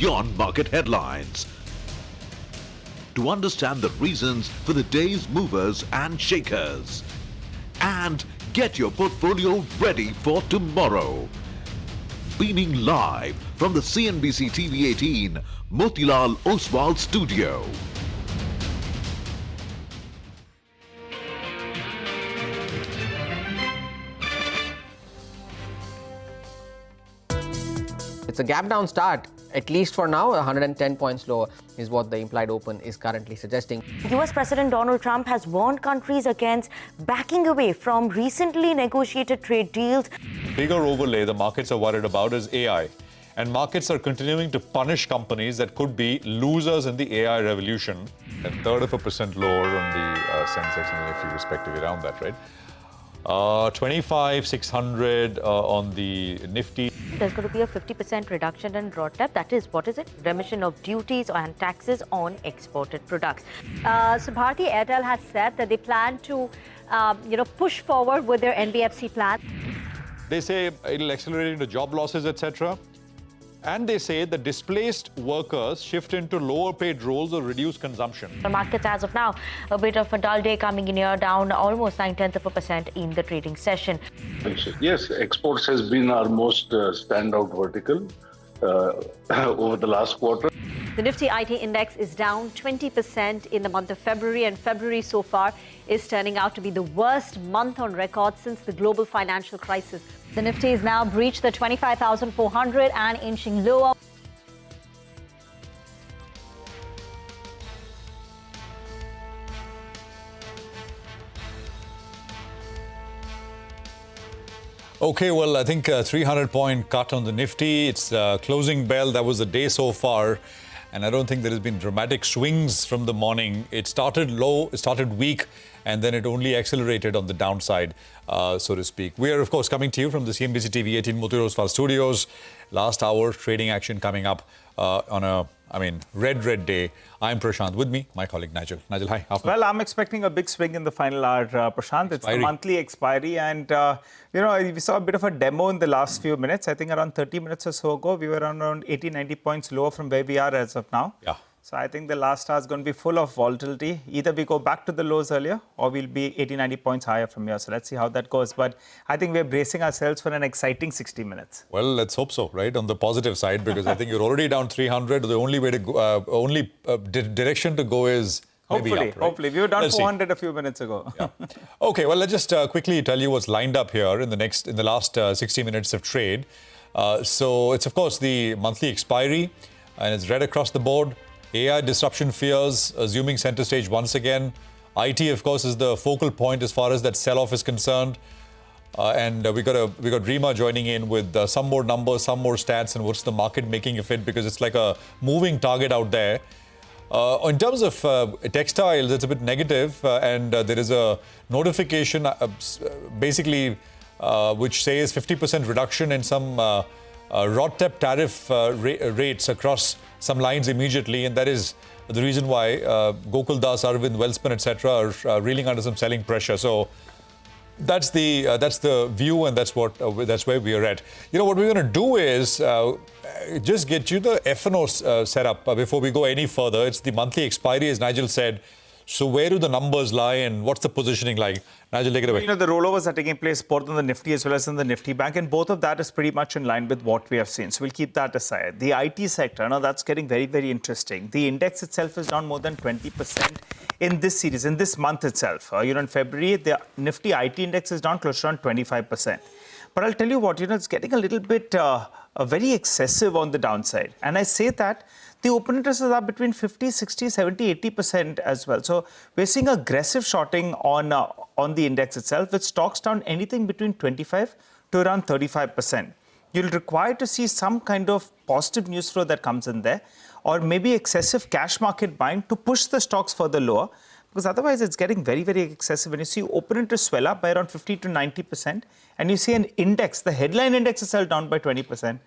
beyond market headlines. To understand the reasons for the day's movers and shakers. And get your portfolio ready for tomorrow. Beaming live from the CNBC-TV18 Motilal Oswal studio. It's a gap down start, at least for now. 110 points lower is what the implied open is currently suggesting. US President Donald Trump has warned countries against backing away from recently negotiated trade deals. Bigger overlay the markets are worried about is AI. And markets are continuing to punish companies that could be losers in the AI revolution. 1/3% lower on the sensex and the nifty respectively, around that, right? 25,600 on the nifty. There's going to be a 50% reduction in RoDTEP. That is, what is it? Remission of duties and taxes on exported products. So Bharti Airtel has said that they plan to, push forward with their NBFC plan. They say it'll accelerate into job losses, etc. And they say the displaced workers shift into lower paid roles or reduce consumption. The markets as of now, a bit of a dull day coming in here, down almost 0.9% in the trading session. Yes, exports has been our most standout vertical over the last quarter. The Nifty IT index is down 20% in the month of February, and February so far is turning out to be the worst month on record since the global financial crisis. The Nifty has now breached the 25,400 and inching lower. Okay, well, I think 300-point cut on the Nifty. It's closing bell. That was the day so far. And I don't think there has been dramatic swings from the morning. It started low, it started weak, and then it only accelerated on the downside, so to speak. We are, of course, coming to you from the CNBC-TV18 Motilal Oswal studios. Last hour, trading action coming up on a, red day. I'm Prashant. With me, my colleague Nigel. Nigel, hi. Well, I'm expecting a big swing in the final hour, Prashant. It's the monthly expiry. And, we saw a bit of a demo in the last few minutes. I think around 30 minutes or so ago, we were around 80, 90 points lower from where we are as of now. Yeah. So I think the last hour is going to be full of volatility. Either we go back to the lows earlier or we'll be 80, 90 points higher from here. So let's see how that goes. But I think we're bracing ourselves for an exciting 60 minutes. Well, let's hope so, right? On the positive side, because I think you're already down 300. The only way to go, direction to go is maybe up, right? Hopefully. We were down 400 a few minutes ago. Yeah. Okay, well, let's just quickly tell you what's lined up here in the last 60 minutes of trade. So it's, of course, the monthly expiry, and it's red across the board. AI disruption fears assuming center stage once again. IT, of course, is the focal point as far as that sell-off is concerned. And we got Rima joining in with some more numbers, some more stats, and what's the market making of it, because it's like a moving target out there. In terms of textiles, it's a bit negative, and there is a notification basically which says 50% reduction in some RoDTEP tariff rates across some lines immediately, and that is the reason why Gokul Das, Arvind, Wellspun, etc. are reeling under some selling pressure. So that's the view, and that's where we are at. What we're going to do is just get you the F&O set up before we go any further. It's the monthly expiry, as Nigel said. So where do the numbers lie, and what's the positioning like? Nigel, take it away. The rollovers are taking place both on the Nifty as well as in the Nifty Bank, and both of that is pretty much in line with what we have seen. So we'll keep that aside. The IT sector, now that's getting very, very interesting. The index itself is down more than 20% in this series, in this month itself. In February, the Nifty IT index is down close to around 25%. But I'll tell you what, it's getting a little bit very excessive on the downside. And I say that the open interests are between 50, 60, 70, 80% as well. So we're seeing aggressive shorting on the index itself, with stocks down anything between 25 to around 35%. You'll require to see some kind of positive news flow that comes in there, or maybe excessive cash market buying to push the stocks further lower, because otherwise it's getting very, very excessive. When you see open interest swell up by around 50 to 90%, and you see an index, the headline index itself down by 20%,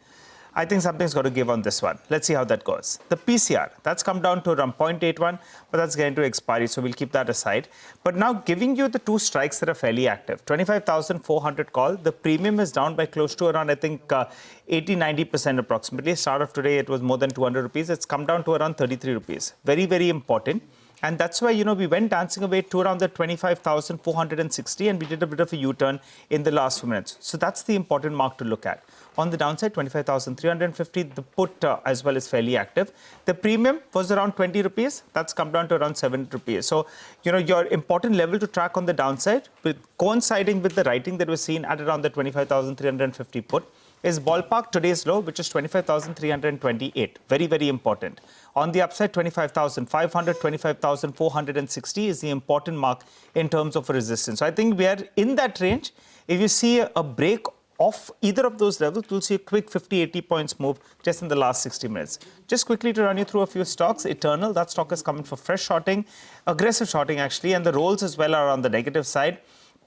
I think something's got to give on this one. Let's see how that goes. The PCR, that's come down to around 0.81, but that's getting to expiry, so we'll keep that aside. But now giving you the two strikes that are fairly active. 25,400 call. The premium is down by close to around, I think, 80-90% approximately. Start of today, it was more than 200 rupees. It's come down to around 33 rupees. Very, very important. And that's why, we went dancing away to around the 25,460 and we did a bit of a U-turn in the last few minutes. So that's the important mark to look at. On the downside, 25,350, the put as well is fairly active. The premium was around 20 rupees. That's come down to around 7 rupees. So, your important level to track on the downside, coinciding with the writing that we're seeing at around the 25,350 put, is ballpark today's low, which is 25,328. Very, very important. On the upside, 25,500, 25,460 is the important mark in terms of resistance. So I think we are in that range. If you see a break off either of those levels, we'll see a quick 50-80 points move just in the last 60 minutes. Just quickly to run you through a few stocks. Eternal, that stock is coming for fresh shorting, aggressive shorting actually, and the rolls as well are on the negative side.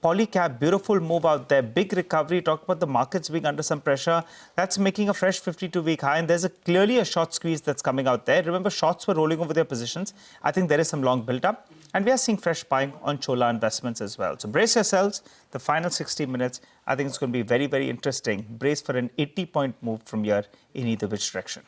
Polycab, beautiful move out there, big recovery. Talk about the markets being under some pressure. That's making a fresh 52-week high, and there's clearly a short squeeze that's coming out there. Remember, shorts were rolling over their positions. I think there is some long build-up, and we are seeing fresh buying on Chola investments as well. So brace yourselves. The final 60 minutes, I think it's going to be very, very interesting. Brace for an 80-point move from here in either which direction.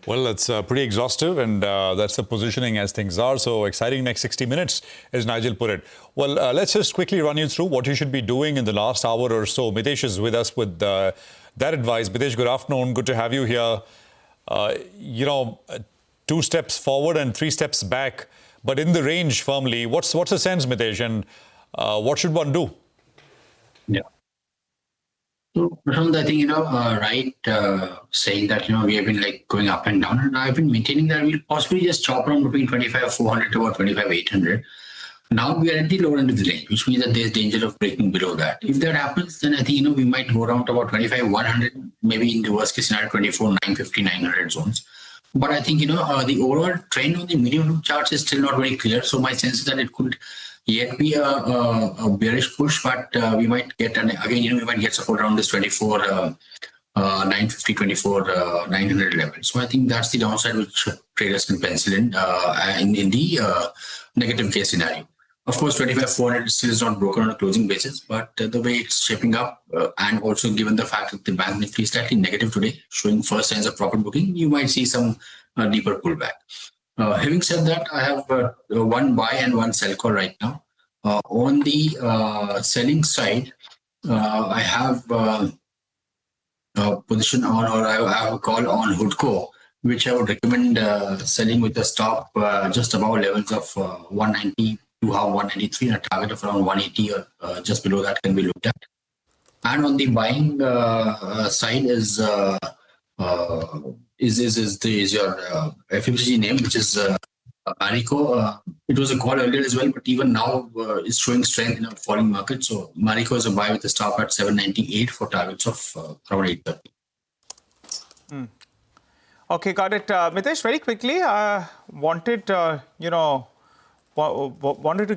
Well, that's pretty exhaustive, and that's the positioning as things are. So exciting next 60 minutes, as Nigel put it. Well, let's just quickly run you through what you should be doing in the last hour or so. Mitesh is with us with that advice. Mitesh, good afternoon. Good to have you here. 2 steps forward and 3 steps back, but in the range firmly. What's the sense, Mitesh, and what should one do? Yeah. So, Prashant, I think, saying that, we have been going up and down, and I've been maintaining that we'll possibly just chop around between 25,400 to about 25,800. Now we are at the lower end of the range, which means that there's danger of breaking below that. If that happens, then I think, we might go around to about 25,100, maybe in the worst case scenario, 24,950, 900 zones. But I think, the overall trend on the medium charts is still not very clear. So my sense is that it could yet be a bearish push, but we might get, and again, we might get support around this 24,950, 24,900 level. So I think that's the downside which traders can pencil in the negative case scenario. Of course, 25,400 still is not broken on a closing basis, but the way it's shaping up, and also given the fact that the bank nifty is slightly negative today, showing first signs of profit booking, you might see some deeper pullback. Having said that, I have one buy and one sell call right now. On the selling side, I have a position on, or I have a call on Hoodco, which I would recommend selling with a stop just above levels of 190 to 193 and a target of around 180 or just below that can be looked at. And on the buying side is your FMCG name, which is Marico. It was a call earlier as well, but even now is showing strength in a falling market. So Marico is a buy with a stop at 798 for targets of around 830. Okay, got it. Mitesh, very quickly, wanted to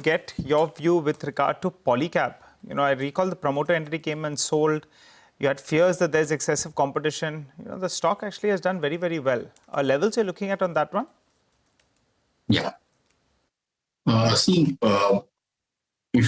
get your view with regard to Polycab. I recall the promoter entity came and sold. You had fears that there's excessive competition. The stock actually has done very, very well. Levels you're looking at on that one? Yeah. If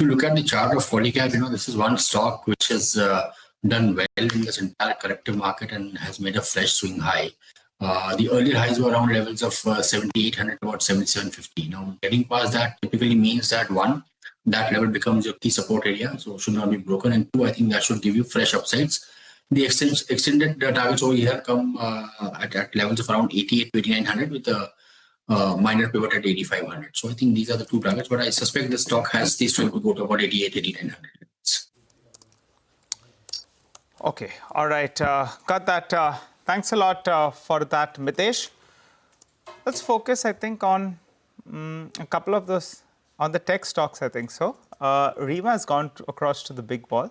you look at the chart of Polycab, this is one stock which has done well in this entire corrective market and has made a fresh swing high. The earlier highs were around levels of 7,800 to about 7,750. Now, getting past that typically means that 1, that level becomes your key support area, so should not be broken. And 2, I think that should give you fresh upsides. The extended targets over here come at levels of around 88 to 8,900 with a minor pivot at 8,500. So I think these are the 2 targets, but I suspect the stock has the strength to go to about 88, 8,900. Okay, all right, got that. Thanks a lot for that, Mitesh. Let's focus, I think, on a couple of those, on the tech stocks, I think so. Rima has gone across to the big ball,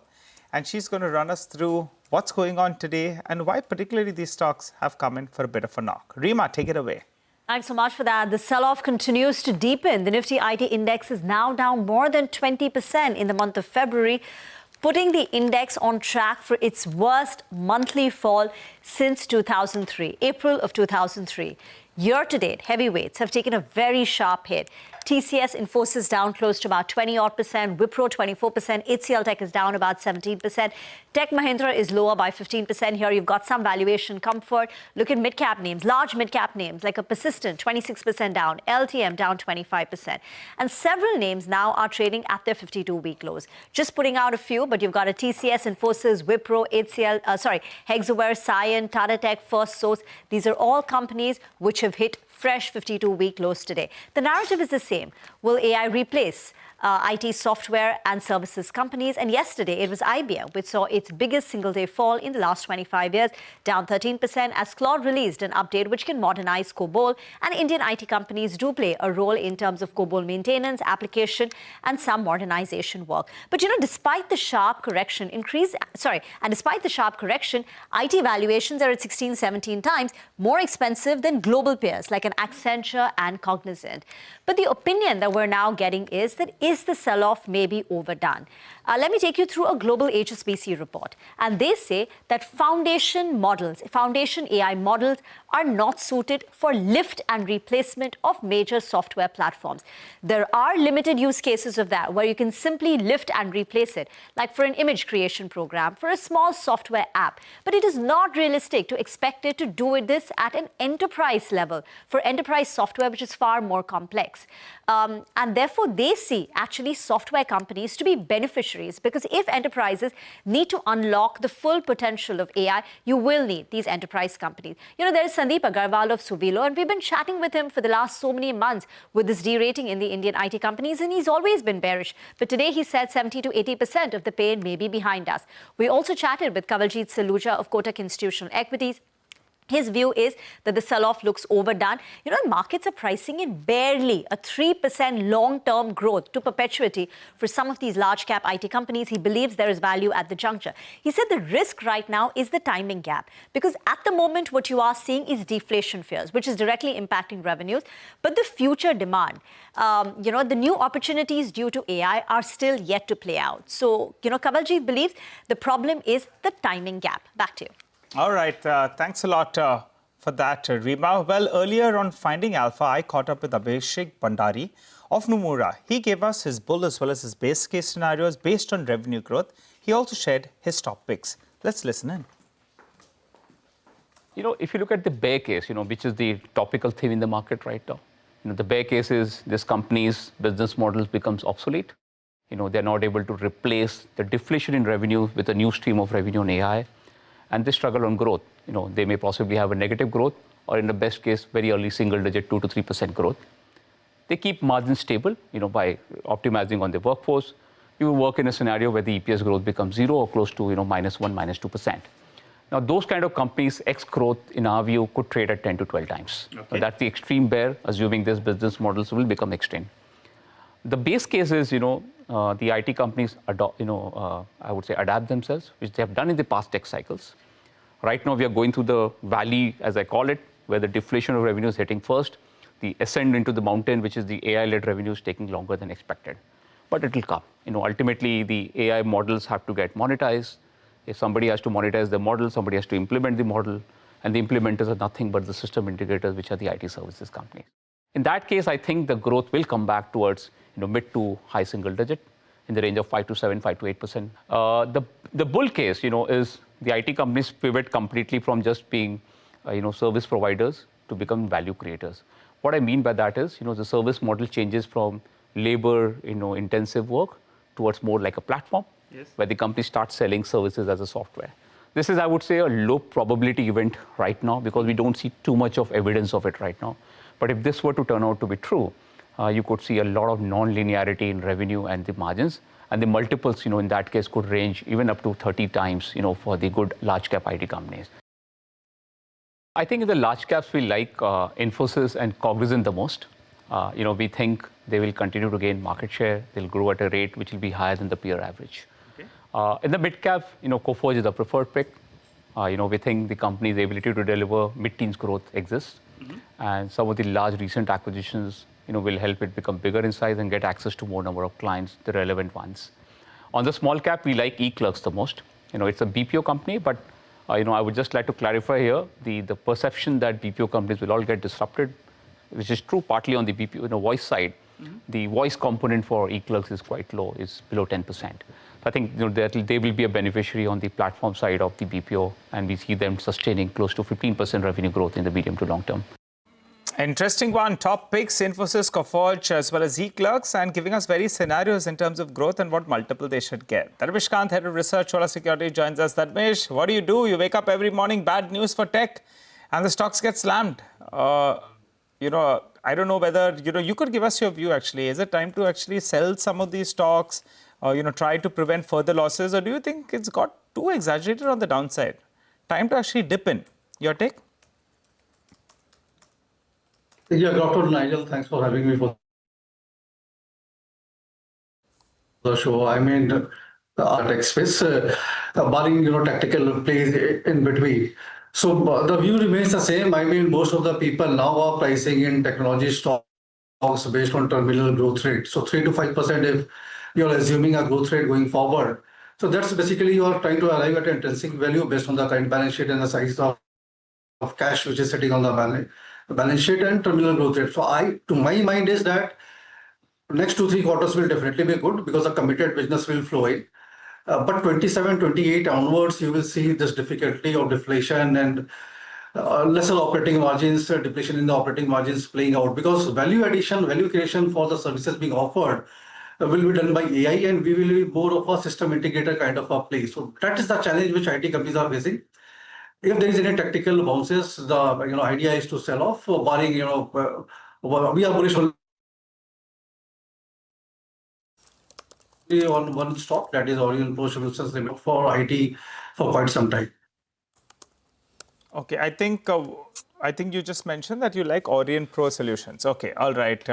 and she's going to run us through what's going on today and why particularly these stocks have come in for a bit of a knock. Rima, take it away. Thanks so much for that. The sell-off continues to deepen. The Nifty IT index is now down more than 20% in the month of February, putting the index on track for its worst monthly fall since 2003, April of 2003. Year to date, heavyweights have taken a very sharp hit. TCS, Infosys down close to about 20-odd%, Wipro 24%, HCL Tech is down about 17%. Tech Mahindra is lower by 15%. Here you've got some valuation comfort. Look at mid-cap names, large mid-cap names like a Persistent, 26% down, LTM down 25%. And several names now are trading at their 52-week lows. Just putting out a few, but you've got a TCS, Infosys, Wipro, HCL, Hexaware, Cyan, Tata Tech, First Source. These are all companies which have hit fresh 52-week lows today. The narrative is the same. Will AI replace IT software and services companies? And yesterday, it was IBM, which saw its biggest single-day fall in the last 25 years, down 13%, as Claude released an update which can modernize COBOL. And Indian IT companies do play a role in terms of COBOL maintenance, application, and some modernization work. But, despite the sharp correction despite the sharp correction, IT valuations are at 16, 17 times more expensive than global peers like an Accenture and Cognizant. But the opinion that we're now getting is that the sell-off may be overdone. Let me take you through a global HSBC report. And they say that foundation AI models are not suited for lift and replacement of major software platforms. There are limited use cases of that where you can simply lift and replace it, like for an image creation program, for a small software app. But it is not realistic to expect it to do this at an enterprise level for enterprise software, which is far more complex. And therefore, they see actually software companies to be beneficiaries, because if enterprises need to unlock the full potential of AI, you will need these enterprise companies. There is Sandeep Agarwal of Suvilo, and we've been chatting with him for the last so many months with this derating in the Indian IT companies, and he's always been bearish. But today he said 70 to 80% of the pain may be behind us. We also chatted with Kawaljeet Saluja of Kotak Institutional Equities. His view is that the sell-off looks overdone. Markets are pricing in barely a 3% long-term growth to perpetuity for some of these large-cap IT companies. He believes there is value at the juncture. He said the risk right now is the timing gap, because at the moment what you are seeing is deflation fears, which is directly impacting revenues. But the future demand, the new opportunities due to AI are still yet to play out. So, Kawaljeet believes the problem is the timing gap. Back to you. All right. Thanks a lot for that, Rima. Well, earlier on Finding Alpha, I caught up with Abhishek Bhandari of Nomura. He gave us his bull as well as his base case scenarios based on revenue growth. He also shared his top picks. Let's listen in. If you look at the bear case, which is the topical theme in the market right now, the bear case is this company's business models becomes obsolete. They're not able to replace the deflation in revenue with a new stream of revenue on AI. And they struggle on growth. They may possibly have a negative growth, or in the best case, very early single-digit 2 to 3% growth. They keep margins stable, by optimizing on their workforce. You will work in a scenario where the EPS growth becomes zero or close to, -1, -2%. Now, those kind of companies, X growth, in our view, could trade at 10 to 12 times. Okay. So that's the extreme bear, assuming these business models will become extreme. The base case is, the IT companies I would say adapt themselves, which they have done in the past tech cycles. Right now, we are going through the valley, as I call it, where the deflation of revenue is hitting first. The ascent into the mountain, which is the AI-led revenue, is taking longer than expected. But it will come. Ultimately, the AI models have to get monetized. If somebody has to monetize the model, somebody has to implement the model. And the implementers are nothing but the system integrators, which are the IT services companies. In that case, I think the growth will come back towards mid to high single digit in the range of 5 to 7, 5 to 8%. The bull case, is the IT companies pivot completely from just being, service providers to become value creators. What I mean by that is, the service model changes from labor, intensive work towards more like a platform, yes, where the company starts selling services as a software. This is, I would say, a low probability event right now because we don't see too much of evidence of it right now. But if this were to turn out to be true, you could see a lot of non-linearity in revenue and the margins. And the multiples, in that case, could range even up to 30 times, for the good large cap IT companies. I think in the large caps, we like Infosys and Cognizant the most. We think they will continue to gain market share. They'll grow at a rate which will be higher than the peer average. Okay. In the mid cap, Coforge is the preferred pick. We think the company's ability to deliver mid-teens growth exists. Mm-hmm. And some of the large recent acquisitions, will help it become bigger in size and get access to more number of clients, the relevant ones. On the small cap, we like eClerx the most. It's a BPO company, but I would just like to clarify here the perception that BPO companies will all get disrupted, which is true partly on the BPO voice side. The voice component for e-clerks is quite low, is below 10%. I think that they will be a beneficiary on the platform side of the BPO, and we see them sustaining close to 15% revenue growth in the medium to long term. Interesting one. Top picks, Infosys, Coforge, as well as e-clerks, and giving us various scenarios in terms of growth and what multiple they should get. Dharmesh Kant, Head of Research, Chola Security, joins us. Dharmesh, what do? You wake up every morning, bad news for tech, and the stocks get slammed. I don't know whether, you could give us your view, actually. Is it time to actually sell some of these stocks, try to prevent further losses, or do you think it's got too exaggerated on the downside? Time to actually dip in. Your take? Yeah, Dr. Nigel, thanks for having me for the show. I mean, the tech space, barring, tactical plays in between. So the view remains the same. I mean, most of the people now are pricing in technology stocks based on terminal growth rate. So 3 to 5% if you're assuming a growth rate going forward. So that's basically you are trying to arrive at intrinsic value based on the current balance sheet and the size of cash which is sitting on the balance sheet and terminal growth rate. So to my mind is that next 2-3 quarters will definitely be good because the committed business will flow in. But 27, 28 onwards, you will see this difficulty of deflation and lesser operating margins, depletion in the operating margins playing out, because value addition, value creation for the services being offered will be done by AI, and we will be more of a system integrator kind of a play. So that is the challenge which IT companies are facing. If there is any tactical bounces, the idea is to sell off, barring we are bullish on one stock, that is Orient Pro Solutions Limited, for IT for quite some time. Okay, I think you just mentioned that you like Orient Pro Solutions. Okay, all right.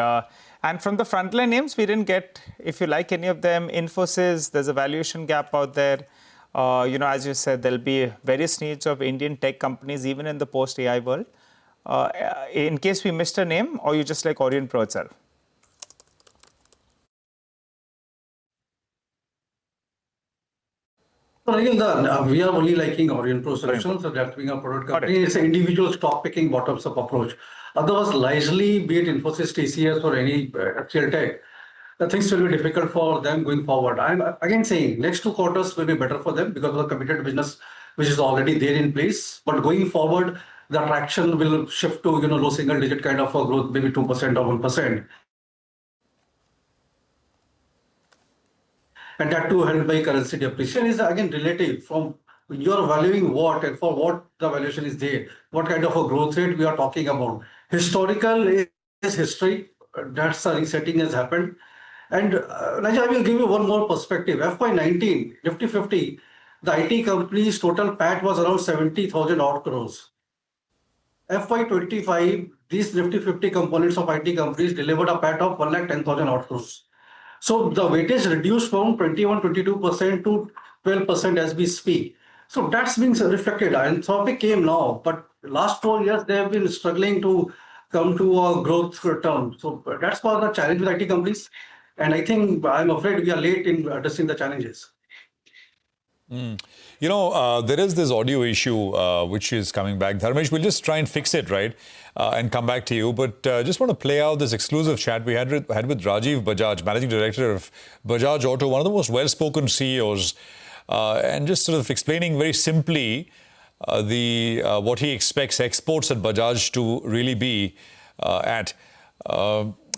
And from the frontline names, we didn't get, if you like any of them. Infosys, there's a valuation gap out there. As you said, there'll be various needs of Indian tech companies, even in the post-AI world. In case we missed a name, or you just like Orient Pro itself? We are only liking Orient Pro Solutions, so that being a product company, it's an individual stock picking bottoms-up approach. Otherwise, largely, be it Infosys, TCS, or any actual tech, things will be difficult for them going forward. I'm again saying next 2 quarters will be better for them because of the committed business which is already there in place. But going forward, the traction will shift to low single digit kind of a growth, maybe 2% or 1%. And that too helped by currency depreciation is again relative from you're valuing what and for what the valuation is there, what kind of a growth rate we are talking about. Historical is history, that's a resetting has happened. And Raja, I will give you one more perspective. FY19, Nifty 50, the IT company's total PAT was around 70,000 odd crores. FY25, these Nifty 50 components of IT companies delivered a PAT of 110,000 odd crores. So the weightage reduced from 21-22% to 12% as we speak. So that's being reflected. Anthropic came now, but last 4 years they have been struggling to come to a growth term. So that's for the challenge with IT companies. And I think I'm afraid we are late in addressing the challenges. There is this audio issue which is coming back. Dharmesh, we'll just try and fix it, right? And come back to you. But just want to play out this exclusive chat we had with Rajiv Bajaj, Managing Director of Bajaj Auto, one of the most well-spoken CEOs, and just sort of explaining very simply what he expects exports at Bajaj to really be at.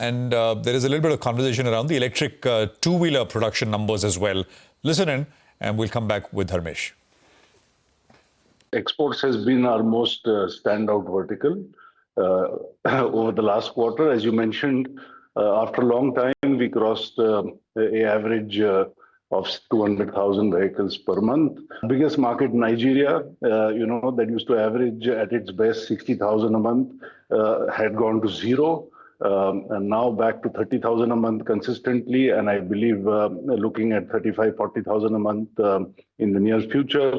And there is a little bit of conversation around the electric two-wheeler production numbers as well. Listen in, and we'll come back with Dharmesh. Exports has been our most standout vertical over the last quarter. As you mentioned, after a long time, we crossed an average of 200,000 vehicles per month. Biggest market, Nigeria, that used to average at its best 60,000 a month, had gone to zero. And now back to 30,000 a month consistently, and I believe looking at 35,000, 40,000 a month in the near future.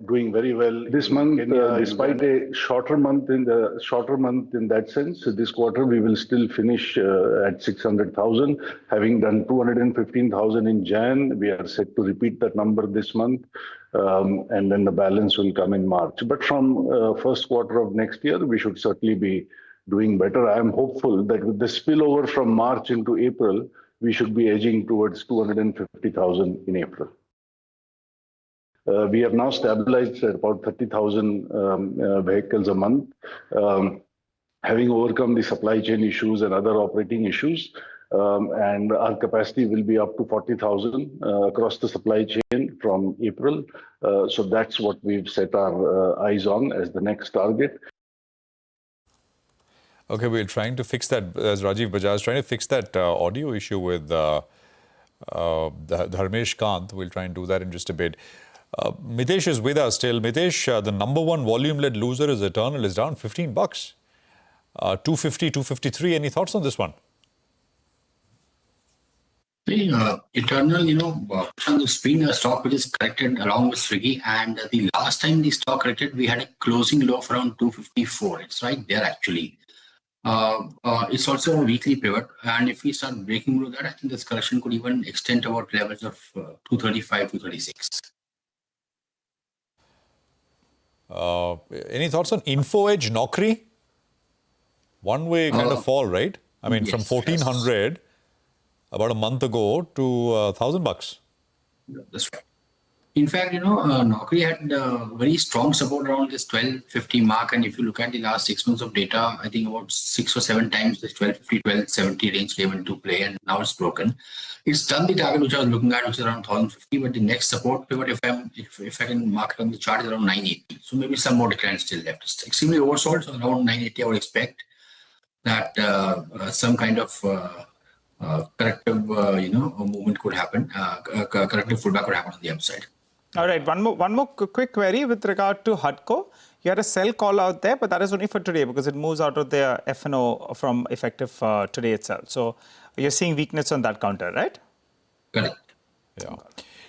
doing very well. This month, despite a shorter month in that sense, this quarter we will still finish at 600,000. Having done 215,000 in Jan, we are set to repeat that number this month, and then the balance will come in March. But from first quarter of next year, we should certainly be doing better. I am hopeful that with the spillover from March into April, we should be edging towards 250,000 in April. We have now stabilized at about 30,000 vehicles a month. Having overcome the supply chain issues and other operating issues, and our capacity will be up to 40,000 across the supply chain from April. So that's what we've set our eyes on as the next target. Okay, we're trying to fix that, as Rajiv Bajaj, trying to fix that audio issue with Dharmesh Kant. We'll try and do that in just a bit. Mitesh is with us still. Mitesh, the number one volume-led loser is Eternal, is down 15 bucks. 250, 253. Any thoughts on this one? Eternal, it's been a stock which is corrected along with Swiggy. And the last time the stock corrected, we had a closing low of around 254. It's right there, actually. It's also a weekly pivot. And if we start breaking below that, I think this correction could even extend toward levels of 235, 236. Any thoughts on InfoEdge, Naukri? One way kind of fall, right? I mean, from 1,400 about a month ago to 1,000 bucks. That's right. In fact, Naukri had very strong support around this 1250 mark. And if you look at the last 6 months of data, I think about 6 or 7 times this 1250, 1270 range came into play, and now it's broken. It's done the target which I was looking at, which is around 1,050. But the next support pivot, if I can mark it on the chart, is around 980. So maybe some more decline still left. It's extremely oversold. So around 980, I would expect that some kind of corrective, movement could happen. Corrective pullback could happen on the upside. All right, one more quick query with regard to HUDCO. You had a sell call out there, but that is only for today because it moves out of the F&O from effective today itself. So you're seeing weakness on that counter, right? Correct. Yeah.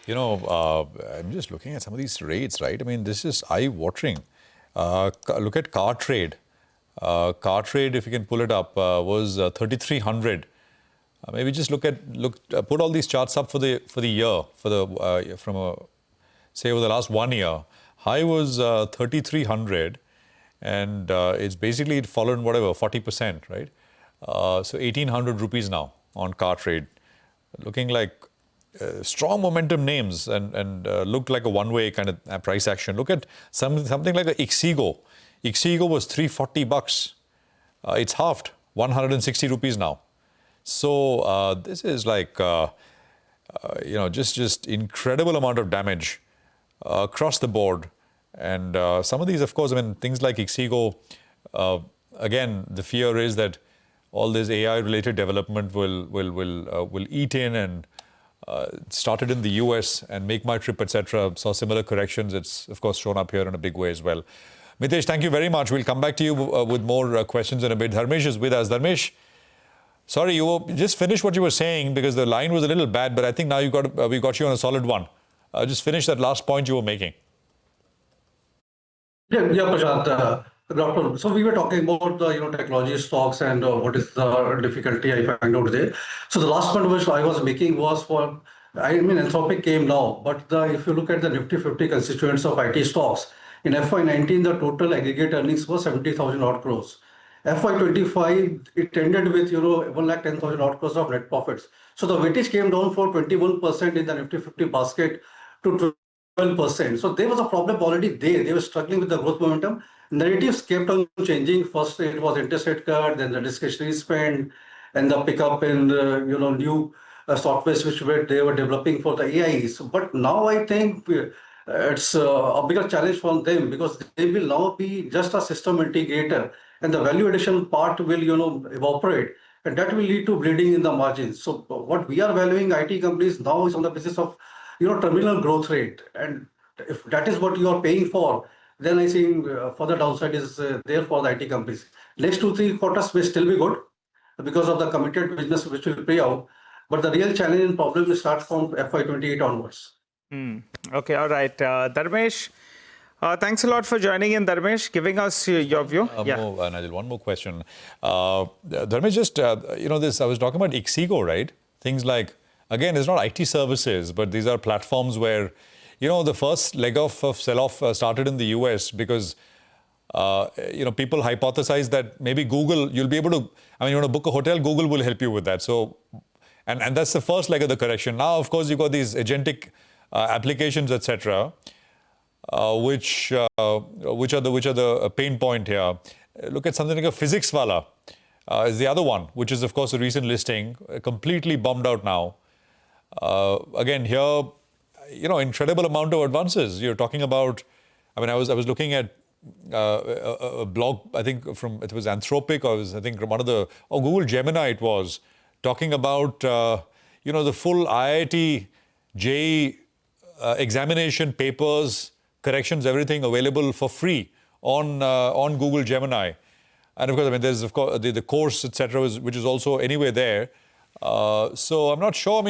I'm just looking at some of these rates, right? I mean, this is eye-watering. Look at car trade. Car trade, if you can pull it up, was 3,300. Maybe just put all these charts up for the year, say over the last 1 year. High was 3,300, and it's basically followed whatever 40%, right? So 1,800 rupees now on car trade, looking like strong momentum names and looked like a one-way kind of price action. Look at something like a Ixigo. Ixigo was 340 bucks. It's halved, 160 rupees now. So this is like just incredible amount of damage across the board. And some of these, of course, I mean, things like Ixigo, again, the fear is that all this AI-related development will eat in and started in the US and Make My Trip, etc. Saw similar corrections. It's, of course, shown up here in a big way as well. Mitesh, thank you very much. We'll come back to you with more questions in a bit. Dharmesh is with us. Dharmesh, sorry, you just finish what you were saying because the line was a little bad, but I think now we got you on a solid one. Just finish that last point you were making. Yeah, Prashant. Doctor, so we were talking about the technology stocks and what is the difficulty I find out there. So the last point which I was making was Anthropic came now, but if you look at the Nifty 50 constituents of IT stocks, in FY19 the total aggregate earnings was 70,000 odd crores. FY25 it ended with 1,10,000 odd crores of net profits. So the weightage came down for 21% in the Nifty 50 basket to 12%. So there was a problem already there. They were struggling with the growth momentum. Narratives kept on changing. First it was interest rate cut, then the discretionary spend, and the pickup in new softwares which they were developing for the AIs. But now I think it's a bigger challenge for them because they will now be just a system integrator, and the value addition part will evaporate, and that will lead to bleeding in the margins. So what we are valuing IT companies now is on the basis of terminal growth rate, and if that is what you are paying for, then I think further downside is there for the IT companies. Next 2-3 quarters may still be good because of the committed business which will pay out, but the real challenge and problem will start from FY28 onwards. Okay, all right. Dharmesh, thanks a lot for joining in, Dharmesh, giving us your view. Nigel, one more question. Dharmesh, just, this, I was talking about Ixigo, right? Things like, again, it's not IT services, but these are platforms where, the first leg of sell-off started in the US because, people hypothesize that maybe Google, you'll be able to, you want to book a hotel, Google will help you with that. So, and that's the first leg of the correction. Now, of course, you've got these agentic applications, etc., which are the pain point here. Look at something like a physics wala is the other one, which is of course a recent listing, completely bombed out now. Again, here, incredible amount of advances. You're talking about. I was looking at a blog. I think it was Anthropic, or one of the Google Gemini. It was talking about the full IIT JEE examination papers, corrections, everything available for free on Google Gemini. And of course, there's of course the course, etc., which is also anyway there. So I'm not sure.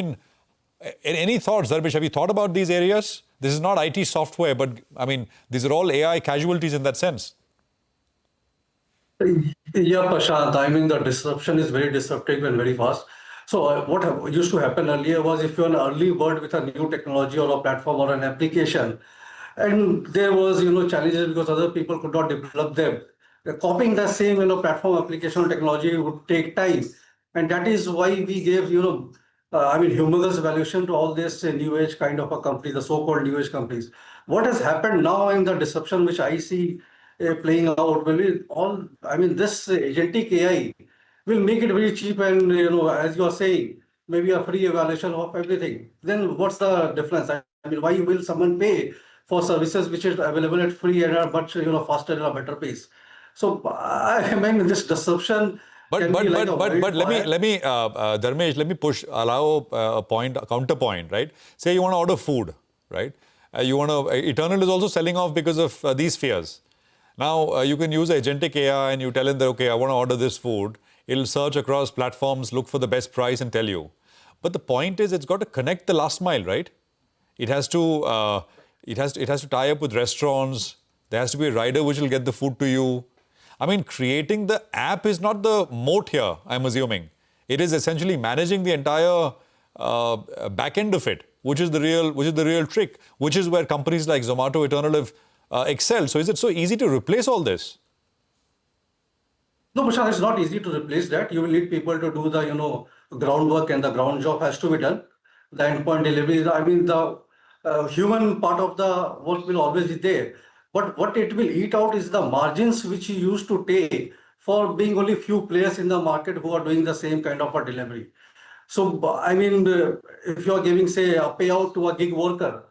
Any thoughts, Dharmesh? Have you thought about these areas? This is not IT software, but these are all AI casualties in that sense. Yeah, Prashant. The disruption is very disruptive and very fast. So what used to happen earlier was if you're an early bird with a new technology or a platform or an application, and there was challenges because other people could not develop them. Copying the same platform application technology would take time, and that is why we gave humongous valuation to all this new age kind of a company, the so-called new age companies. What has happened now in the disruption which I see playing out will be this agentic AI will make it very cheap and as you are saying, maybe a free evaluation of everything. Then what's the difference? Why will someone pay for services which is available at free and are much faster and a better pace? So this disruption. But let me Dharmesh, let me allow a counterpoint, right? Say you want to order food, right? Eternal is also selling off because of these fears. Now you can use agentic AI and you tell it that, okay, I want to order this food. It'll search across platforms, look for the best price and tell you. But the point is, it's got to connect the last mile, right? It has to tie up with restaurants. There has to be a rider which will get the food to you. Creating the app is not the moat here, I'm assuming. It is essentially managing the entire back end of it, which is the real trick, which is where companies like Zomato, Eternal have excelled. So is it so easy to replace all this? No, Prashant, it's not easy to replace that. You will need people to do the groundwork, and the ground job has to be done. The endpoint delivery, the human part of the work will always be there. But what it will eat out is the margins which you used to take for being only few players in the market who are doing the same kind of a delivery. So, if you are giving, say, a payout to a gig worker,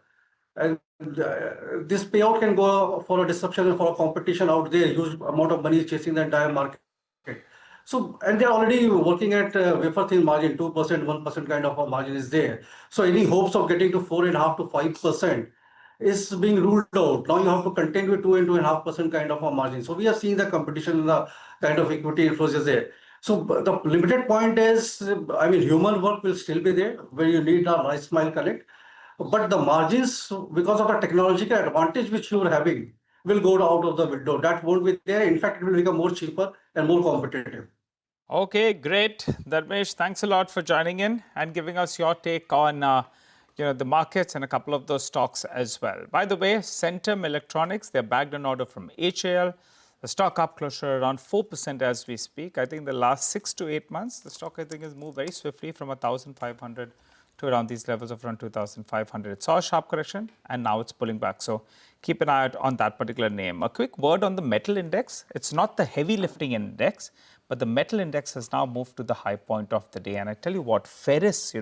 and this payout can go for a disruption and for a competition out there, huge amount of money is chasing the entire market. So, and they're already working at wafer thin margin, 2%, 1% kind of a margin is there. So any hopes of getting to 4.5% to 5% is being ruled out. Now you have to contend with 2 and 2.5% kind of a margin. So we are seeing the competition in the kind of equity inflows is there. So the limited point is, human work will still be there where you need a last mile connect. But the margins, because of the technological advantage which you are having, will go out of the window. That won't be there. In fact, it will become more cheaper and more competitive. Okay, great. Dharmesh, thanks a lot for joining in and giving us your take on the markets and a couple of those stocks as well. By the way, Centum Electronics, they're bagged an order from HAL. The stock up closer around 4% as we speak. I think the last 6 to 8 months, the stock has moved very swiftly from 1,500 to around these levels of around 2,500. It saw a sharp correction and now it's pulling back. So keep an eye out on that particular name. A quick word on the metal index. It's not the heavy lifting index, but the metal index has now moved to the high point of the day. And I tell you what, ferrous,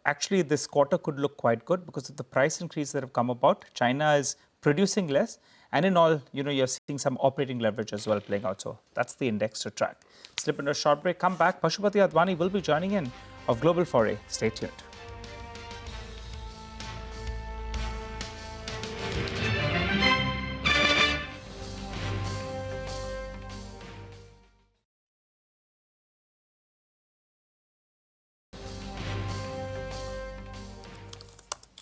actually this quarter could look quite good because of the price increase that have come about. China is producing less. And in all, you're seeing some operating leverage as well playing out. So that's the index to track. Slip into a short break, come back. Pashupati Advani will be joining in of Global Foray. Stay tuned.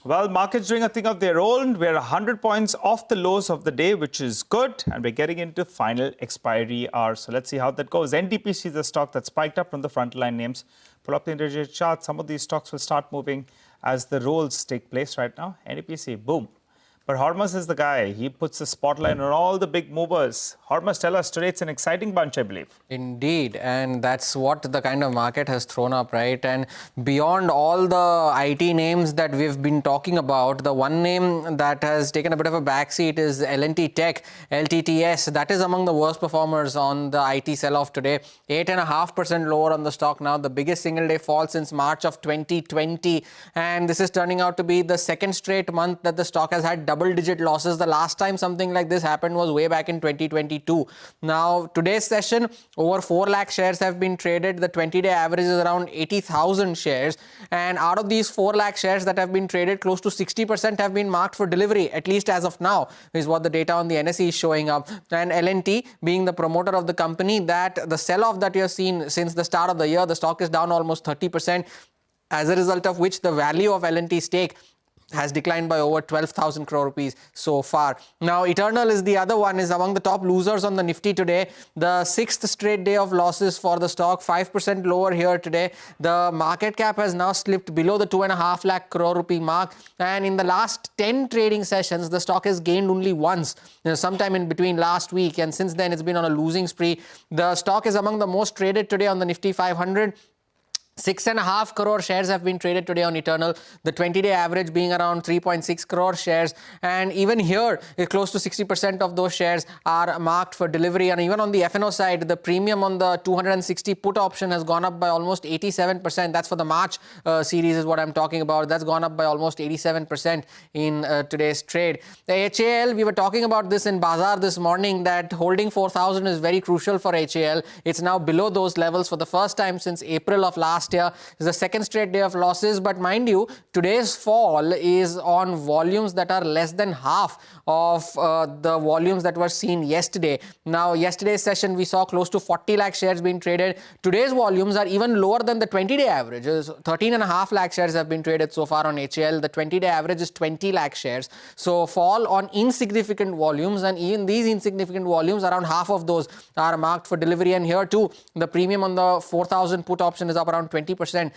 Well, markets doing a thing of their own. We're 100 points off the lows of the day, which is good. And we're getting into final expiry hour. So let's see how that goes. NTPC is the stock that spiked up from the frontline names. Pull up the individual chart. Some of these stocks will start moving as the rolls take place right now. NTPC, boom. But Hormuz is the guy. He puts the spotlight on all the big movers. Hormuz, tell us today it's an exciting bunch, I believe. Indeed. And that's what the kind of market has thrown up, right? And beyond all the IT names that we've been talking about, the one name that has taken a bit of a backseat is L&T Tech, LTTS. That is among the worst performers on the IT sell-off today. 8.5% lower on the stock now, the biggest single-day fall since March of 2020. And this is turning out to be the second straight month that the stock has had double-digit losses. The last time something like this happened was way back in 2022. Now, today's session, over 4 lakh shares have been traded. The 20-day average is around 80,000 shares. And out of these 4 lakh shares that have been traded, close to 60% have been marked for delivery, at least as of now, is what the data on the NSE is showing up. And L&T, being the promoter of the company, that the sell-off that you've seen since the start of the year, the stock is down almost 30%, as a result of which the value of L&T stake has declined by over 12,000 crore rupees so far. Now, Eternal is the other one, is among the top losers on the Nifty today. The sixth straight day of losses for the stock, 5% lower here today. The market cap has now slipped below the 2.5 lakh crore rupee mark. And in the last 10 trading sessions, the stock has gained only once, sometime in between last week. And since then, it's been on a losing spree. The stock is among the most traded today on the Nifty 500. 6.5 crore shares have been traded today on Eternal, the 20-day average being around 3.6 crore shares. And even here, close to 60% of those shares are marked for delivery. And even on the F&O side, the premium on the 260 put option has gone up by almost 87%. That's for the March series is what I'm talking about. That's gone up by almost 87% in today's trade. The HAL, we were talking about this in Bazaar this morning, that holding 4,000 is very crucial for HAL. It's now below those levels for the first time since April of last year. It's the second straight day of losses, but mind you, today's fall is on volumes that are less than half of the volumes that were seen yesterday. Now, yesterday's session, we saw close to 40 lakh shares being traded. Today's volumes are even lower than the 20-day average. 13.5 lakh shares have been traded so far on HAL. The 20-day average is 20 lakh shares. So, fall on insignificant volumes, and even these insignificant volumes, around half of those are marked for delivery. And here too, the premium on the 4,000 put option is up around 20%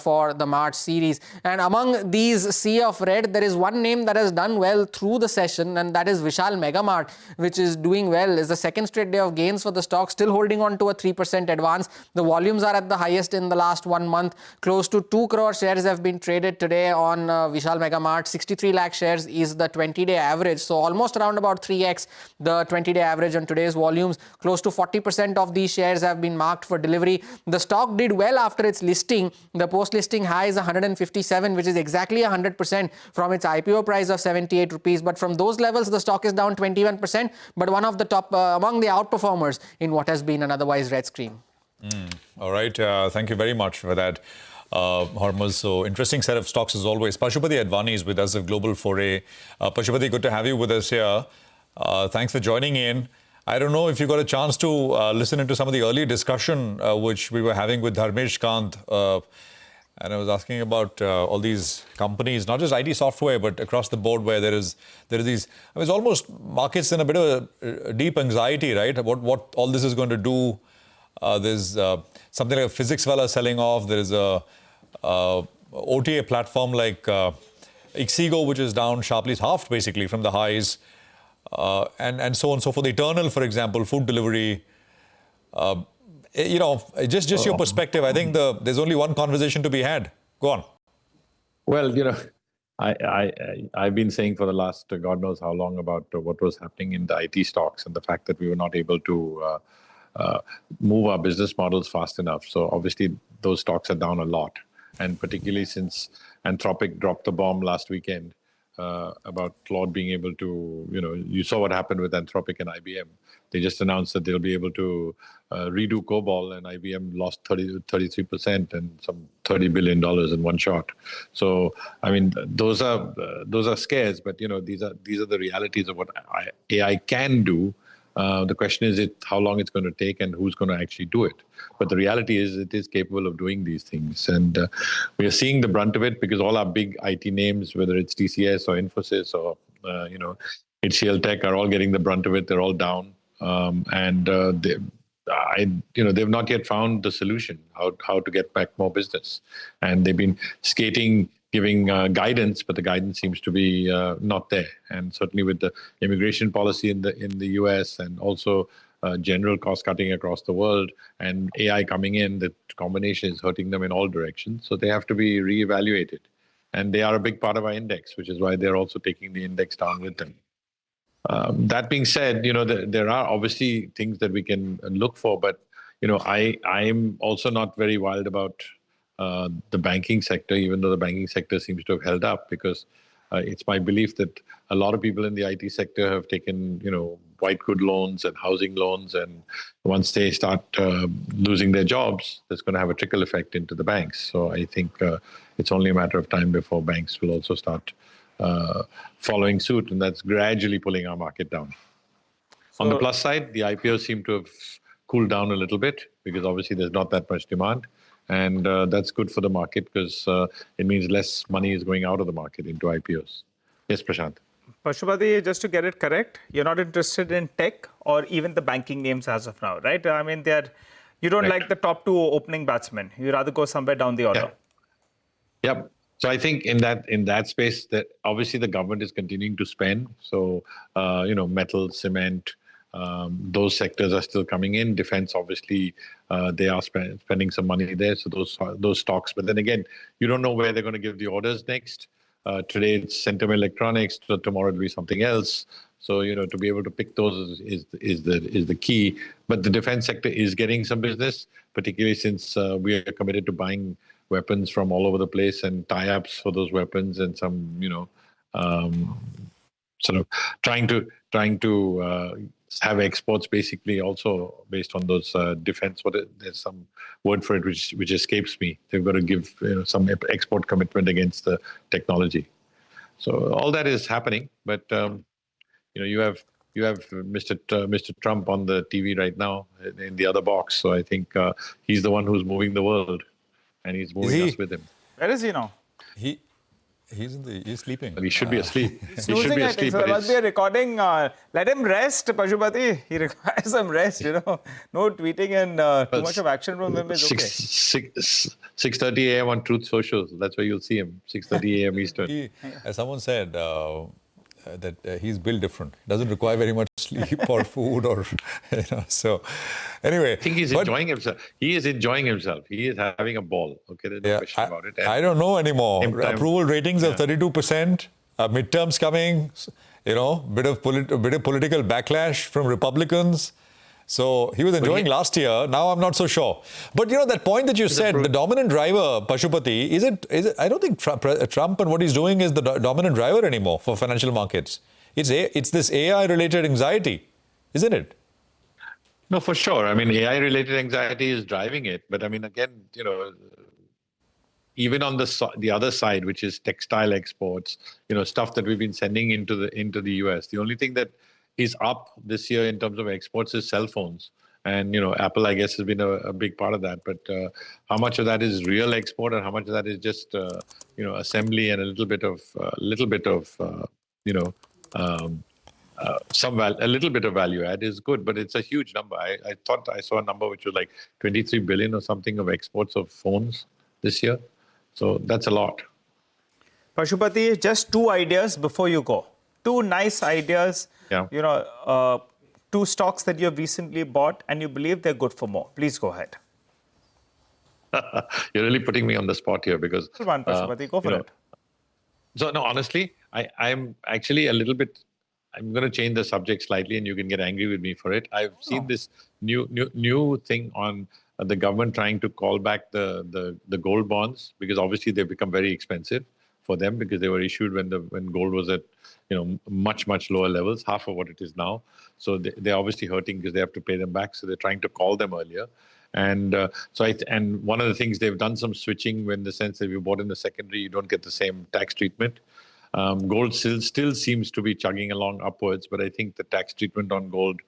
for the March series. And among these sea of red, there is one name that has done well through the session, and that is Vishal Mega Mart, which is doing well. It's the second straight day of gains for the stock, still holding on to a 3% advance. The volumes are at the highest in the last 1 month. Close to 2 crore shares have been traded today on Vishal Mega Mart. 63 lakh shares is the 20-day average. So almost around about 3x the 20-day average on today's volumes. Close to 40% of these shares have been marked for delivery. The stock did well after its listing. The post-listing high is 157, which is exactly 100% from its IPO price of 78 rupees. But from those levels, the stock is down 21%, but one of the top among the outperformers in what has been an otherwise red screen. All right. Thank you very much for that, Hormuz. So interesting set of stocks as always. Pashupati Advani is with us of Global Foray. Pashupati, good to have you with us here. Thanks for joining in. I don't know if you got a chance to listen into some of the early discussion which we were having with Dharmesh Kant. And I was asking about all these companies, not just IT software, but across the board, where there is these. I mean, it's almost markets in a bit of a deep anxiety, right? What all this is going to do. There's something like a physics fella selling off. There is a OTA platform like Ixigo, which is down sharply, it's halved basically from the highs. And so on and so forth. Eternal, for example, food delivery. Just your perspective. I think there's only one conversation to be had. Go on. Well, I've been saying for the last God knows how long about what was happening in the IT stocks and the fact that we were not able to move our business models fast enough. So obviously those stocks are down a lot, and particularly since Anthropic dropped the bomb last weekend. About Claude being able to, you saw what happened with Anthropic and IBM. They just announced that they'll be able to redo COBOL, and IBM lost 33% and some $30 billion in one shot. So, I mean, those are scares, but these are the realities of what AI can do The question is how long it's going to take and who's going to actually do it. But the reality is it is capable of doing these things. And we are seeing the brunt of it because all our big IT names, whether it's TCS or Infosys or, HCL Tech, are all getting the brunt of it. They're all down. They've not yet found the solution, how to get back more business. And they've been skating, giving guidance, but the guidance seems to be not there. And certainly with the immigration policy in the US and also general cost cutting across the world and AI coming in, the combination is hurting them in all directions. So they have to be reevaluated. And they are a big part of our index, which is why they're also taking the index down with them. That being said, there are obviously things that we can look for, but I'm also not very wild about the banking sector, even though the banking sector seems to have held up, because it's my belief that a lot of people in the IT sector have taken, white good loans and housing loans, and once they start losing their jobs, that's going to have a trickle effect into the banks. So I think it's only a matter of time before banks will also start following suit, and that's gradually pulling our market down. On the plus side, the IPOs seem to have cooled down a little bit because obviously there's not that much demand, and that's good for the market because it means less money is going out of the market into IPOs. Yes, Prashant. Pashupati, just to get it correct, you're not interested in tech or even the banking names as of now, right? I mean, you don't like the top two opening batsmen. You'd rather go somewhere down the order. Yep. So I think in that space, that obviously the government is continuing to spend. So metal, cement, those sectors are still coming in. Defense, obviously, they are spending some money there. So those stocks. But then again, you don't know where they're going to give the orders next. Today it's Centum Electronics. So tomorrow it'll be something else. So to be able to pick those is the key. But the defense sector is getting some business, particularly since we are committed to buying weapons from all over the place and tie-ups for those weapons, and some sort of trying to have exports basically also based on those defense. There's some word for it which escapes me. They've got to give some export commitment against the technology. So all that is happening, but you have Mr. Trump on the TV right now in the other box. So I think he's the one who's moving the world, and he's moving us with him. Where is he now? He's sleeping. Well, he should be asleep. He's snoozing, I think. So there must be a recording. Let him rest, Pashupati. He requires some rest, No tweeting and too much of action from him is okay. 6:30 a.m. on Truth Social. That's where you'll see him. 6:30 a.m. Eastern. As someone said, that he's built different. Doesn't require very much sleep or food or, so anyway. I think he's enjoying himself. He is enjoying himself. He is having a ball. Okay, there's no question about it. And I don't know anymore. Approval ratings of 32%, midterms coming, bit of political backlash from Republicans. So he was enjoying last year. Now I'm not so sure. But that point that you said, the dominant driver, Pashupati, is it? I don't think Trump and what he's doing is the dominant driver anymore for financial markets. It's this AI-related anxiety, isn't it? No, for sure. I mean, AI-related anxiety is driving it. But I mean, again, even on the other side, which is textile exports, stuff that we've been sending into the US. The only thing that is up this year in terms of exports is cell phones, and Apple, I guess, has been a big part of that. But how much of that is real export, and how much of that is just assembly and a little bit of a little bit of value add is good, but it's a huge number. I thought I saw a number which was like 23 billion or something of exports of phones this year. So that's a lot. Pashupati, just two ideas before you go. Two nice ideas. Yeah. Two stocks that you have recently bought and you believe they're good for more. Please go ahead. You're really putting me on the spot here because... One, Pashupati, go for it. So, no, honestly, I'm actually a little bit... I'm going to change the subject slightly and you can get angry with me for it. I've seen this new thing on the government trying to call back the gold bonds, because obviously they've become very expensive for them because they were issued when gold was at much lower levels, half of what it is now. So they're obviously hurting because they have to pay them back. So they're trying to call them earlier. And and one of the things, they've done some switching in the sense that if you bought in the secondary, you don't get the same tax treatment. Gold still seems to be chugging along upwards, but I think the tax treatment on gold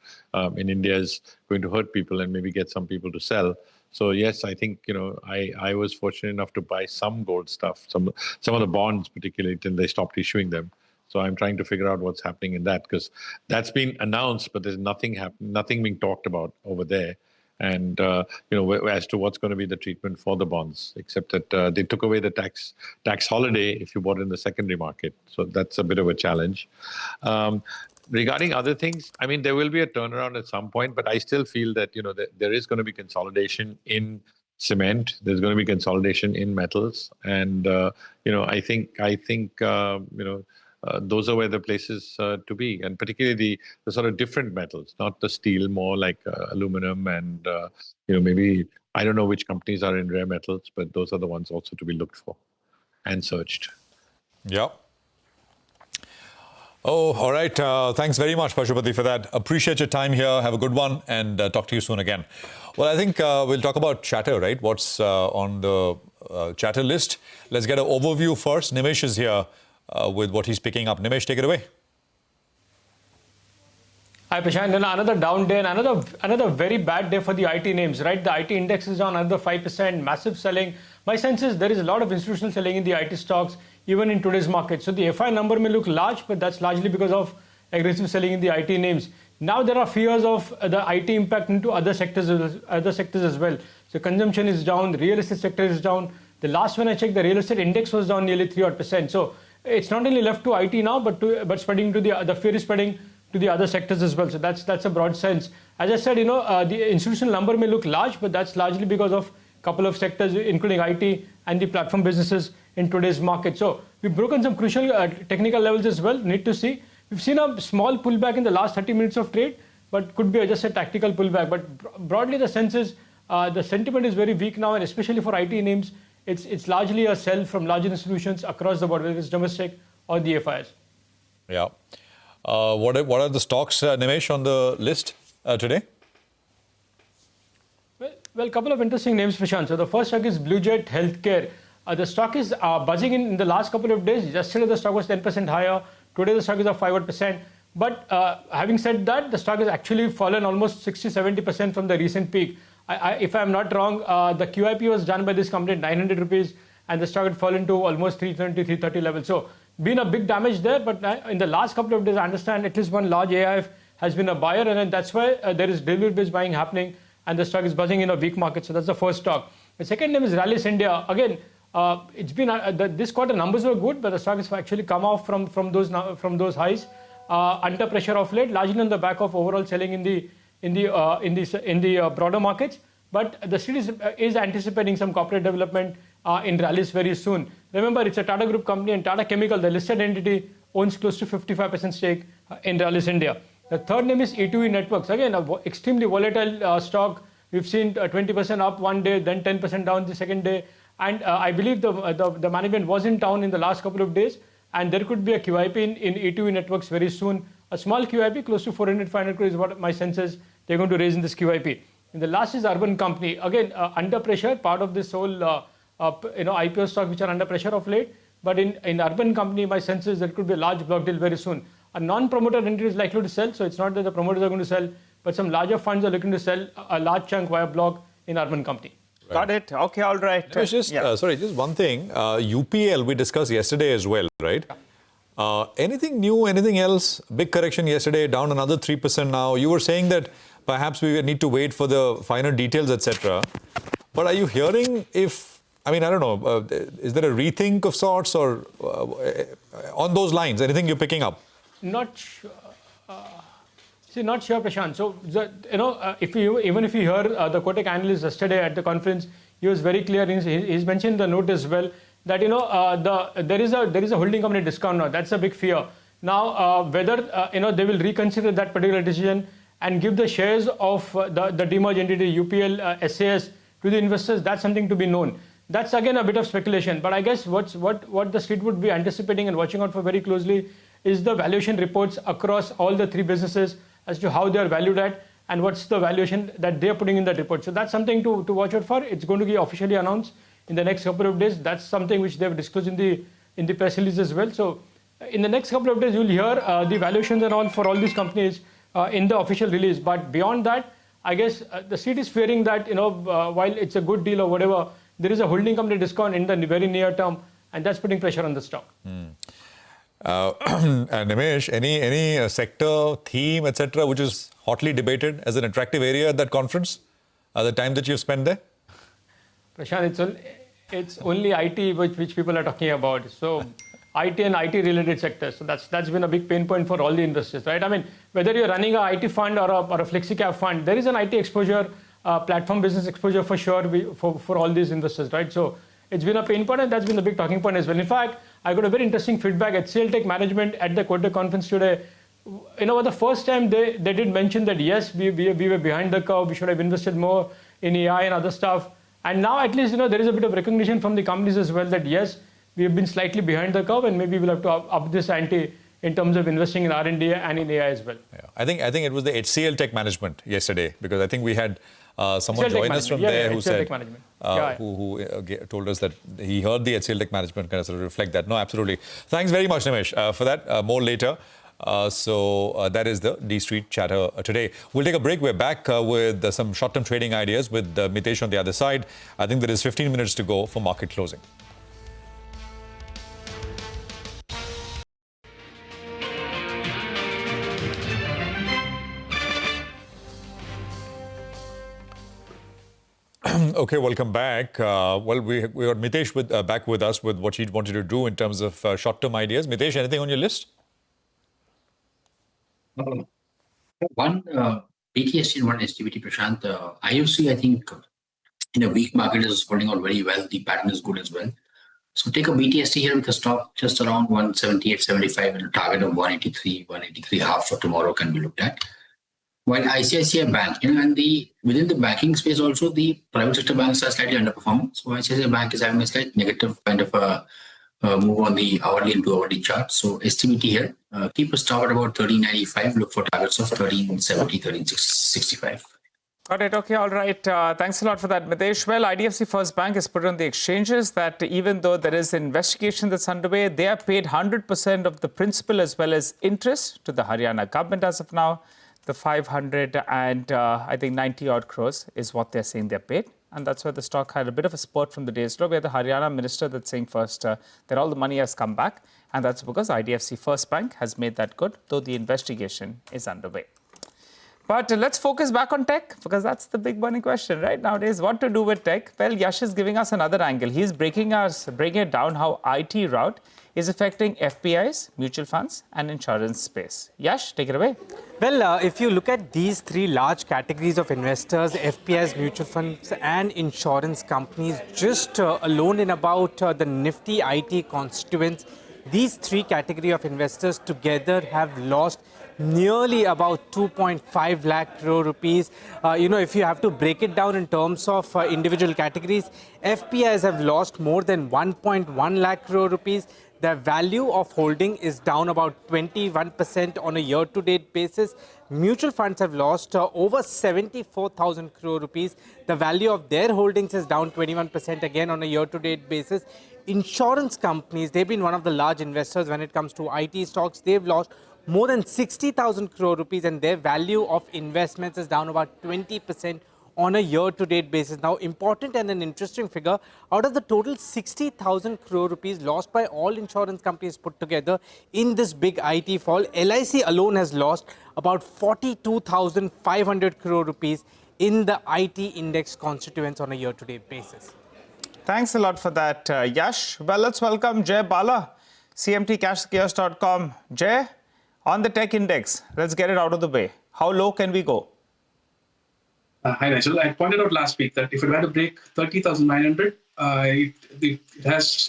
in India is going to hurt people and maybe get some people to sell. So yes, I think I was fortunate enough to buy some gold stuff, some of the bonds particularly, till they stopped issuing them. So I'm trying to figure out what's happening in that, because that's been announced, but there's nothing being talked about over there. And as to what's going to be the treatment for the bonds, except that they took away the tax holiday if you bought in the secondary market. So that's a bit of a challenge. Regarding other things, I mean, there will be a turnaround at some point, but I still feel that there is going to be consolidation in cement. There's going to be consolidation in metals, and I think those are where the places to be, and particularly the sort of different metals, not the steel, more like aluminum and maybe, I don't know which companies are in rare metals, but those are the ones also to be looked for and searched. Yeah. Oh, all right. Thanks very much, Pashupati, for that. Appreciate your time here. Have a good one, and talk to you soon again. Well, I think we'll talk about chatter, right? What's on the chatter list? Let's get an overview first. Nimish is here with what he's picking up. Nimish, take it away. Hi, Prashant. Another down day and another very bad day for the IT names, right? The IT index is down another 5%, massive selling. My sense is there is a lot of institutional selling in the IT stocks, even in today's market. So the FI number may look large, but that's largely because of aggressive selling in the IT names. Now there are fears of the IT impact into other sectors as well. So consumption is down, the real estate sector is down. The last one I checked, the real estate index was down nearly 3%. So it's not only left to IT now, but spreading to the fear is spreading to the other sectors as well. So that's a broad sense. As I said, the institutional number may look large, but that's largely because of a couple of sectors, including IT and the platform businesses in today's market. So we've broken some crucial technical levels as well. Need to see. We've seen a small pullback in the last 30 minutes of trade, but could be just a tactical pullback. But broadly, the sense is the sentiment is very weak now, and especially for IT names, it's largely a sell from larger institutions across the board, whether it's domestic or the FIs. Yeah. What are the stocks, Nimish, on the list today? Well, a couple of interesting names, Prashant. So the first stock is Blue Jet Healthcare. The stock is buzzing in the last couple of days. Yesterday, the stock was 10% higher. Today, the stock is up 5%. But having said that, the stock has actually fallen almost 60-70% from the recent peak. If I'm not wrong, the QIP was done by this company at 900 rupees, and the stock had fallen to almost 320, 330 level. So, been a big damage there. But in the last couple of days, I understand at least one large AIF has been a buyer, and that's why there is delivery-based buying happening, and the stock is buzzing in a weak market. So that's the first stock. The second name is Rallis India. Again, it's been this quarter numbers were good, but the stock has actually come off from those highs under pressure of late, largely on the back of overall selling in the broader markets. But the street is anticipating some corporate development in Rallis very soon. Remember, it's a Tata Group company, and Tata Chemical, the listed entity, owns close to 55% stake in Rallis India. The third name is E2E Networks. Again, an extremely volatile stock. We've seen 20% up one day, then 10% down the second day. And I believe the management was in town in the last couple of days, and there could be a QIP in E2E Networks very soon. A small QIP, close to 400-500 crore is what my sense is they're going to raise in this QIP. And the last is Urban Company. Again, under pressure, part of this whole IPO stock which are under pressure of late. But in Urban Company, my sense is there could be a large block deal very soon. A non-promoter entity is likely to sell, so it's not that the promoters are going to sell, but some larger funds are looking to sell a large chunk via block in Urban Company. Right. Got it. Okay, all right. Just one thing. UPL we discussed yesterday as well, right? Anything new, anything else? Big correction yesterday, down another 3% now. You were saying that perhaps we need to wait for the finer details, etc. But are you hearing I don't know, is there a rethink of sorts or on those lines, anything you're picking up? Not sure. Not sure, Prashant. So, even if you hear the Kotak analyst yesterday at the conference, he was very clear. He's mentioned the note as well that there is a holding company discount now. That's a big fear. Now, whether they will reconsider that particular decision and give the shares of the demerged entity UPL SAS to the investors, that's something to be known. That's again a bit of speculation. But I guess what the street would be anticipating and watching out for very closely is the valuation reports across all the three businesses as to how they are valued at and what's the valuation that they're putting in that report. So that's something to watch out for. It's going to be officially announced in the next couple of days. That's something which they've disclosed in the press release as well. So in the next couple of days, you'll hear the valuations and all for all these companies in the official release. But beyond that, I guess the street is fearing that, while it's a good deal or whatever, there is a holding company discount in the very near term, and that's putting pressure on the stock. And Nimesh, any sector, theme, etc., which is hotly debated as an attractive area at that conference, at the time that you've spent there? Prashant, it's only IT which people are talking about. So IT and IT-related sectors. So that's been a big pain point for all the investors, right? I mean, whether you're running a IT fund or a flexi-cap fund, there is an IT exposure, platform business exposure for sure for all these investors, right? So it's been a pain point, and that's been the big talking point as well. In fact, I got a very interesting feedback at HCL Tech Management at the quarter conference today. For the first time, they did mention that, yes, we were behind the curve. We should have invested more in AI and other stuff. And now, at least, there is a bit of recognition from the companies as well that, yes, we have been slightly behind the curve, and maybe we'll have to up this ante in terms of investing in R&D and in AI as well. Yeah. I think it was the HCL Tech Management yesterday, because I think we had someone join us from there who said, who told us that he heard the HCL Tech Management kind of sort of reflect that. No, absolutely. Thanks very much, Nimesh, for that. More later. So that is the D-Street chatter today. We'll take a break. We're back with some short-term trading ideas with Mitesh on the other side. I think there is 15 minutes to go for market closing. Okay, welcome back. Well, we got Mitesh back with us with what he wanted to do in terms of short-term ideas. Mitesh, anything on your list? One BTST and one STBT, Prashant. IOC, I think, in a weak market is holding out very well. The pattern is good as well. So take a BTST here with the stock just around 178.75 and a target of 183.5 for tomorrow can be looked at. While ICICI Bank, and within the banking space also, the private sector banks are slightly underperforming. So ICICI Bank is having a slight negative kind of a move on the hourly and 2-hourly chart. So STBT here, keep a stop at about 13.95. Look for targets of 13.70, 13.65. Got it. Okay. All right. Thanks a lot for that, Mitesh. Well, IDFC First Bank has put on the exchanges that even though there is an investigation that's underway, they are paid 100% of the principal as well as interest to the Haryana government as of now. The 500 and I think 90 odd crores is what they're saying they're paid. And that's why the stock had a bit of a spurt from the day's low. We had the Haryana minister that's saying first that all the money has come back. And that's because IDFC First Bank has made that good, though the investigation is underway. But let's focus back on tech, because that's the big burning question right nowadays. What to do with tech? Well, Yash is giving us another angle. He's breaking it down how IT rout is affecting FPIs, mutual funds, and insurance space. Yash, take it away. Well, if you look at these three large categories of investors, FPIs, mutual funds, and insurance companies, just alone in about the Nifty IT constituents, these three categories of investors together have lost nearly about 2.5 lakh crore rupees. If you have to break it down in terms of individual categories, FPIs have lost more than 1.1 lakh crore rupees. The value of holding is down about 21% on a year-to-date basis. Mutual funds have lost over 74,000 crore rupees. The value of their holdings is down 21% again on a year-to-date basis. Insurance companies, they've been one of the large investors when it comes to IT stocks. They've lost more than 60,000 crore rupees, and their value of investments is down about 20% on a year-to-date basis. Now, important and an interesting figure, out of the total 60,000 crore rupees lost by all insurance companies put together in this big IT fall, LIC alone has lost about 42,500 crore rupees in the IT index constituents on a year-to-date basis. Thanks a lot for that, Yash. Well, let's welcome Jay Bala, CMTCashKiosk.com. Jay, on the tech index, let's get it out of the way. How low can we go? Hi, Nigel. I pointed out last week that if it were to break 30,900, it has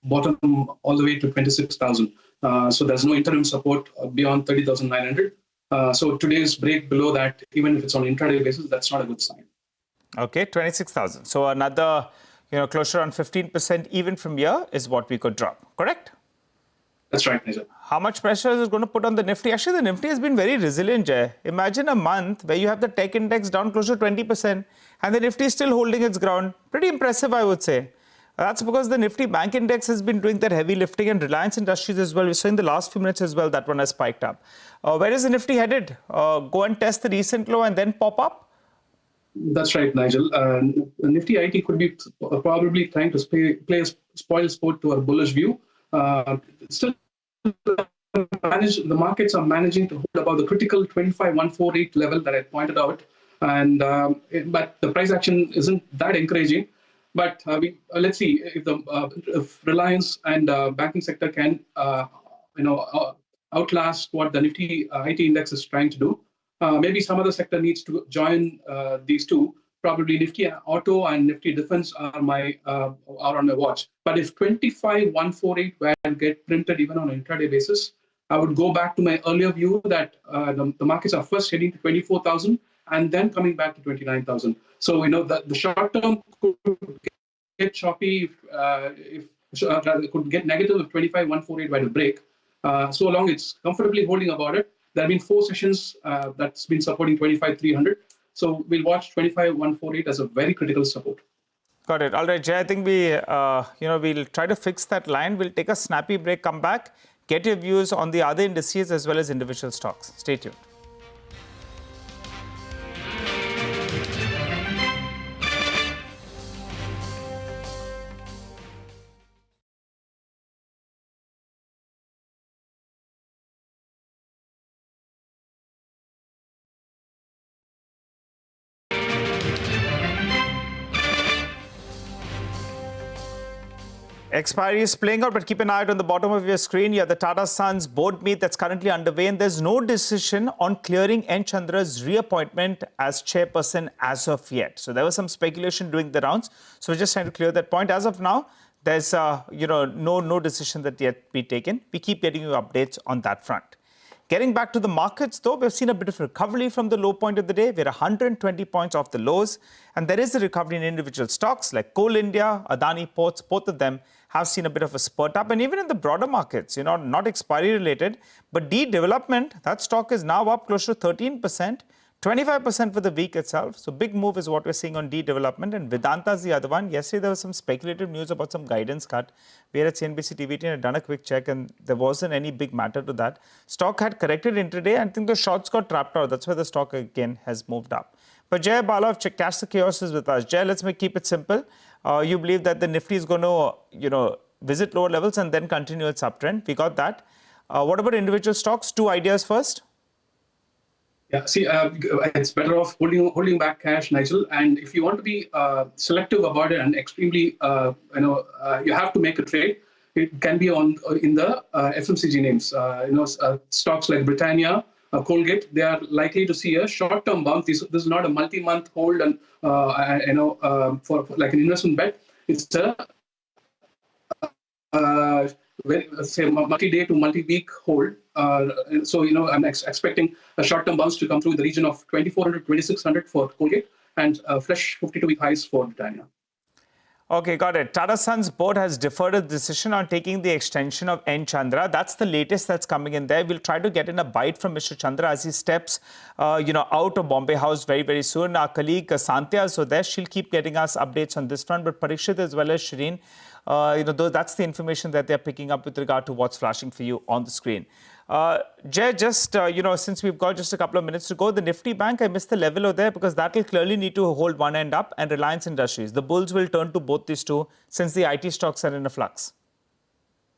bottomed all the way to 26,000. So there's no interim support beyond 30,900. So today's break below that, even if it's on intraday basis, that's not a good sign. Okay, 26,000. So another, closer on 15% even from here is what we could drop, correct? That's right, Nigel. How much pressure is it going to put on the Nifty? Actually, the Nifty has been very resilient, Jay. Imagine a month where you have the tech index down close to 20% and the Nifty is still holding its ground. Pretty impressive, I would say. That's because the Nifty Bank Index has been doing that heavy lifting, and Reliance Industries as well. We saw in the last few minutes as well that one has spiked up. Where is the Nifty headed? Go and test the recent low and then pop up? That's right, Nigel. Nifty IT could be probably trying to play a spoil sport to our bullish view. Still, the markets are managing to hold above the critical 25,148 level that I pointed out, and but the price action isn't that encouraging. But let's see if Reliance and banking sector can outlast what the Nifty IT index is trying to do. Maybe some other sector needs to join these two. Probably Nifty Auto and Nifty Defense are on my watch. But if 25,148 were to get printed even on an intraday basis, I would go back to my earlier view that the markets are first heading to 24,000 and then coming back to 29,000. So the short term could get choppy if could get negative if 25,148 were to break. So long it's comfortably holding about it. There have been 4 sessions that's been supporting 25,300. So we'll watch 25,148 as a very critical support. Got it. All right, Jay, I think we'll try to fix that line. We'll take a snappy break, come back, get your views on the other indices as well as individual stocks. Stay tuned. Expiry is playing out, but keep an eye out on the bottom of your screen. You have the Tata Sons board meet that's currently underway, and there's no decision on clearing N. Chandra's reappointment as chairperson as of yet. So there was some speculation doing the rounds. So we're just trying to clear that point. As of now, there's no decision that yet be taken. We keep getting you updates on that front. Getting back to the markets, though, we've seen a bit of recovery from the low point of the day. We're 120 points off the lows, and there is a recovery in individual stocks like Coal India, Adani Ports. Both of them have seen a bit of a spurt up, and even in the broader markets, not expiry related, but development, that stock is now up close to 13%, 25% for the week itself. So big move is what we're seeing on development, and Vedanta is the other one. Yesterday there was some speculative news about some guidance cut. We here at CNBC-TV18 had done a quick check, and there wasn't any big matter to that. Stock had corrected intraday, and I think the shorts got trapped out. That's why the stock again has moved up. But Jay Bala of Cash the Chaos is with us. Jay, let's keep it simple. You believe that the Nifty is going to, visit lower levels and then continue its uptrend. We got that. What about individual stocks? 2 ideas first. Yeah, see, it's better off holding back cash, Nigel. And if you want to be selective about it and extremely, you have to make a trade. It can be in the FMCG names. Stocks like Britannia, Colgate, they are likely to see a short-term bounce. This is not a multi-month hold and for like an investment bet. It's a multi-day to multi-week hold. So I'm expecting a short-term bounce to come through the region of 2,400, 2,600 for Colgate and fresh 52-week highs for Britannia. Okay, got it. Tata Sons board has deferred a decision on taking the extension of N. Chandra. That's the latest that's coming in there. We'll try to get in a bite from Mr. Chandra as he steps, out of Bombay House very, very soon. Our colleague Santya is there. She'll keep getting us updates on this front. But Parikshit as well as Shireen, that's the information that they're picking up with regard to what's flashing for you on the screen. Jay, just, since we've got just a couple of minutes to go, the Nifty Bank, I missed the level over there because that will clearly need to hold one end up, and Reliance Industries. The bulls will turn to both these two since the IT stocks are in a flux.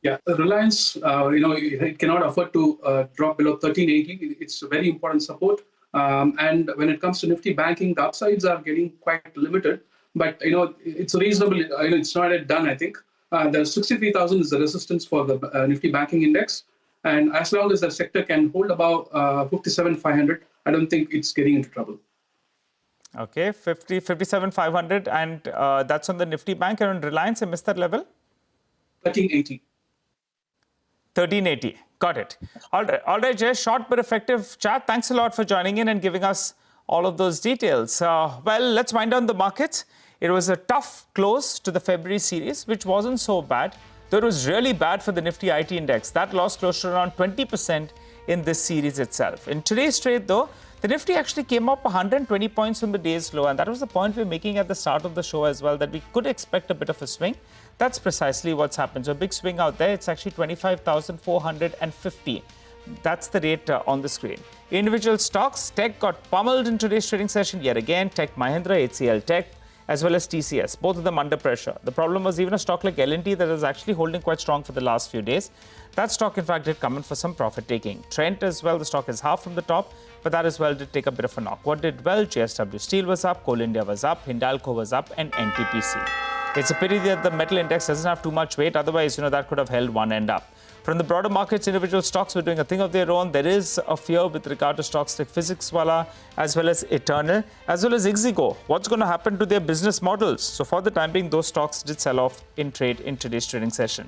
Yeah, Reliance, it cannot afford to drop below 1380. It's a very important support. And when it comes to Nifty banking, the upsides are getting quite limited. But, it's reasonable. It's not yet done, I think. The 63,000 is the resistance for the Nifty banking index. And as long as the sector can hold about 57,500, I don't think it's getting into trouble. Okay, 57,500, and that's on the Nifty Bank. And on Reliance, I missed that level? 1380. 1380. Got it. All right, Jay, short but effective chat. Thanks a lot for joining in and giving us all of those details. Well, let's wind down the markets. It was a tough close to the February series, which wasn't so bad. Though it was really bad for the Nifty IT index. That lost close to around 20% in this series itself. In today's trade, though, The Nifty actually came up 120 points from the day's low, and that was the point we were making at the start of the show as well, that we could expect a bit of a swing. That's precisely what's happened. So a big swing out there. It's actually 25,450. That's the rate on the screen. Individual stocks, Tech got pummeled in today's trading session yet again. Tech Mahindra, HCL Tech, as well as TCS, both of them under pressure. The problem was even a stock like L&T that is actually holding quite strong for the last few days. That stock, in fact, did come in for some profit taking. Trent as well, the stock is half from the top, but that as well did take a bit of a knock. What did well? JSW Steel was up, Coal India was up, Hindalco was up, and NTPC. It's a pity that the metal index doesn't have too much weight. Otherwise, that could have held one end up. From the broader markets, individual stocks were doing a thing of their own. There is a fear with regard to stocks like Physicswala, as well as Eternal, as well as Ixigo. What's going to happen to their business models? So for the time being, those stocks did sell off in trade in today's trading session.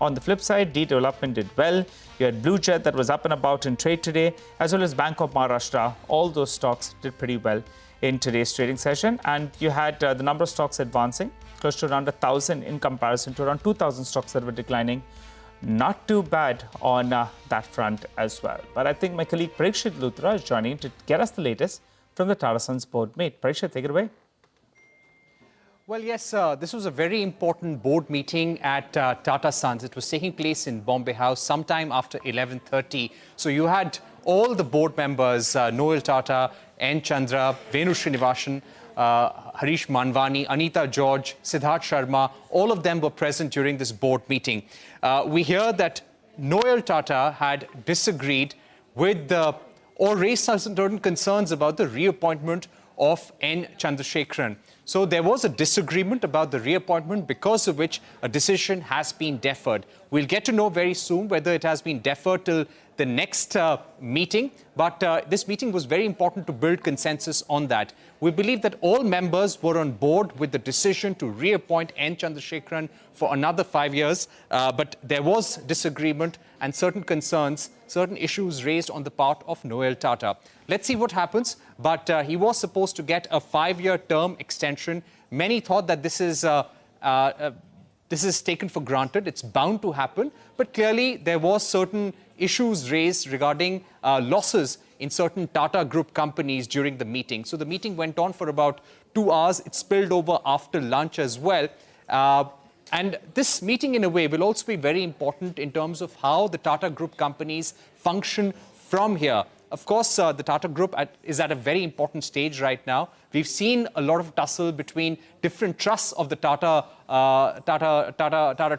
On the flip side, D Development did well. You had Blue Jet that was up and about in trade today, as well as Bank of Maharashtra. All those stocks did pretty well in today's trading session. And you had the number of stocks advancing, close to around 1,000 in comparison to around 2,000 stocks that were declining. Not too bad on that front as well. But I think my colleague Parikshit Luthra is joining to get us the latest from the Tata Sons board meet. Parikshit, take it away. Well, yes, this was a very important board meeting at Tata Sons. It was taking place in Bombay House sometime after 11:30. So you had all the board members, Noel Tata, N. Chandra, Venu Srinivasan, Harish Manwani, Anita George, Siddharth Sharma, all of them were present during this board meeting. We hear that Noel Tata had disagreed with or raised certain concerns about the reappointment of N. Chandrasekaran. So there was a disagreement about the reappointment, because of which a decision has been deferred. We'll get to know very soon whether it has been deferred till the next meeting, but this meeting was very important to build consensus on that. We believe that all members were on board with the decision to reappoint N. Chandrasekaran for another 5 years, but there was disagreement and certain concerns, certain issues raised on the part of Noel Tata. Let's see what happens, but he was supposed to get a 5-year term extension. Many thought that this is taken for granted. It's bound to happen, but clearly there was certain issues raised regarding losses in certain Tata Group companies during the meeting. So the meeting went on for about 2 hours. It spilled over after lunch as well. And this meeting, in a way, will also be very important in terms of how the Tata Group companies function from here. Of course, the Tata Group is at a very important stage right now. We've seen a lot of tussle between different trusts of the Tata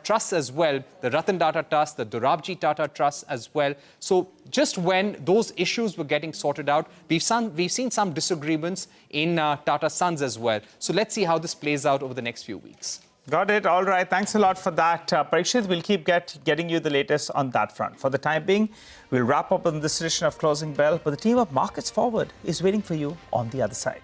Trust as well, the Ratan Tata Trust, the Dorabji Tata Trust as well. So just when those issues were getting sorted out, we've seen some disagreements in Tata Sons as well. So let's see how this plays out over the next few weeks. Got it. All right. Thanks a lot for that. Parikshit, we'll keep getting you the latest on that front. For the time being, we'll wrap up on this edition of Closing Bell, but the team of Markets Forward is waiting for you on the other side.